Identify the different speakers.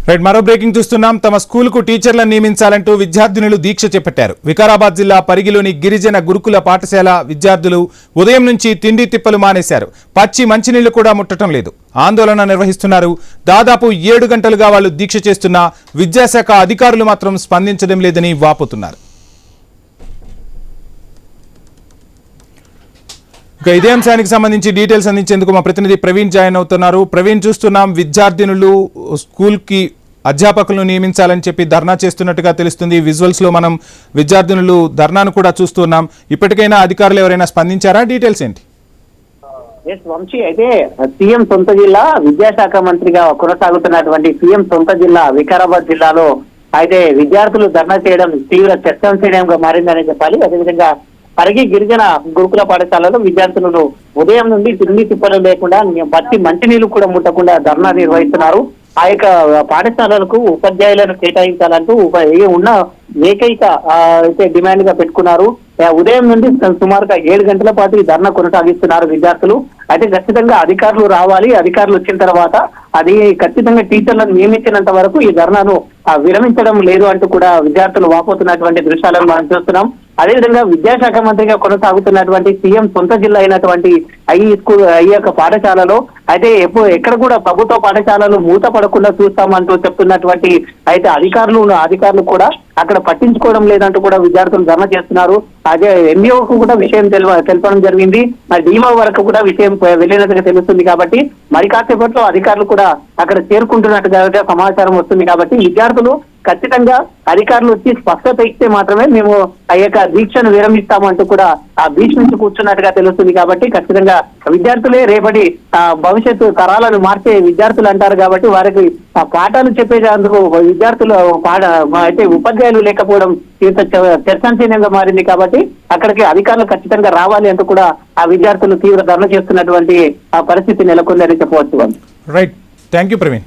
Speaker 1: Right, మరో breaking చూస్తున్నాం. తమ స్కూలుకు టీచర్లను నియమించాలంటూ విద్యార్థినులు దీక్ష చేపట్టారు. వికారాబాద్ జిల్లా పరిగిలోని గిరిజన గురుకుల పాఠశాల విద్యార్థులు ఉదయం నుంచి తిండి తిప్పలు మానేశారు. పచ్చి మంచినీళ్లు కూడా ముట్టడం లేదు. ఆందోళన నిర్వహిస్తున్నారు. దాదాపు 7 గంటలుగా వాళ్ళు దీక్ష చేస్తున్నా విద్యాశాఖ అధికారులు మాత్రం స్పందించడం లేదని వాపోతున్నారు. ఇదే అంశానికి సంబంధించి డీటెయిల్స్ అందించేందుకు మా ప్రతినిధి ప్రవీణ్ జాయిన్ అవుతున్నారు. ప్రవీణ్, చూస్తున్నాం విద్యార్థినులు స్కూల్కి అధ్యాపకులను నియమించాలని చెప్పి ధర్నా చేస్తున్నట్టుగా తెలుస్తుంది. విజువల్స్ లో మనం విద్యార్థినులు ధర్నాను కూడా చూస్తున్నాం. ఇప్పటికైనా అధికారులు ఎవరైనా స్పందించారా? డీటెయిల్స్ ఏంటి?
Speaker 2: వంశీ, అయితే సీఎం సొంత జిల్లా విద్యాశాఖ మంత్రిగా కొనసాగుతున్నటువంటి సీఎం సొంత జిల్లా వికారాబాద్ జిల్లాలో అయితే విద్యార్థులు ధర్నా చేయడం తీవ్ర చర్చనీయాంశంగా మారిందని చెప్పాలి. అదేవిధంగా పరిగి గిరిజన గురుకుల పాఠశాలలో విద్యార్థులు ఉదయం నుండి తిండి తిప్పలు లేకుండా పచ్చి మంచినీళ్లు కూడా ముట్టకుండా ధర్నా నిర్వహిస్తున్నారు. ఆ యొక్క పాఠశాలలకు ఉపాధ్యాయులను కేటాయించాలంటూ ఉన్న ఏకైక అయితే డిమాండ్ గా పెట్టుకున్నారు. ఉదయం నుండి సుమారుగా 7 గంటల పాటు ఈ ధర్నా కొనసాగిస్తున్నారు విద్యార్థులు. అయితే ఖచ్చితంగా అధికారులు రావాలి, అధికారులు వచ్చిన తర్వాత అది ఖచ్చితంగా టీచర్లను నియమించినంత వరకు ఈ ధర్నాను విరమించడం లేదు అంటూ కూడా విద్యార్థులు వాపోతున్నటువంటి దృశ్యాలను మనం చూస్తున్నాం. అదేవిధంగా విద్యాశాఖ మంత్రిగా కొనసాగుతున్నటువంటి సీఎం సొంత జిల్లా అయినటువంటి ఈ యొక్క పాఠశాలలో అయితే ఎక్కడ కూడా ప్రభుత్వ పాఠశాలలు మూతపడకుండా చూస్తామంటూ చెప్తున్నటువంటి అయితే అధికారులు కూడా అక్కడ పట్టించుకోవడం లేదంటూ కూడా విద్యార్థులు ధర్నా చేస్తున్నారు. అదే ఎంఈఓకు కూడా విషయం తెలపడం జరిగింది. డిమో వరకు కూడా విషయం వెళ్ళినట్టుగా తెలుస్తుంది. కాబట్టి మరి కాసేపట్లో అధికారులు కూడా అక్కడ చేరుకుంటున్నట్టుగా సమాచారం వస్తుంది. కాబట్టి విద్యార్థులు ఖచ్చితంగా అధికారులు వచ్చి స్పష్టత ఇస్తే మాత్రమే మేము ఆ యొక్క దీక్షను విరమిస్తామంటూ కూడా ఆ బీచ్ నుంచి కూర్చున్నట్టుగా తెలుస్తుంది. కాబట్టి ఖచ్చితంగా విద్యార్థులే రేపటి భవిష్యత్తు తరాలను మార్చే విద్యార్థులు అంటారు. కాబట్టి వారికి పాఠాలు చెప్పేందుకు విద్యార్థులు అయితే ఉపాధ్యాయులు లేకపోవడం ఇంత చర్చనీయంగా మారింది. కాబట్టి అక్కడికి అధికారులు ఖచ్చితంగా రావాలి అంటూ కూడా ఆ విద్యార్థులు తీవ్ర ధర్నా చేస్తున్నటువంటి పరిస్థితి నెలకొందని చెప్పవచ్చు.
Speaker 1: Right, thank you Praveen.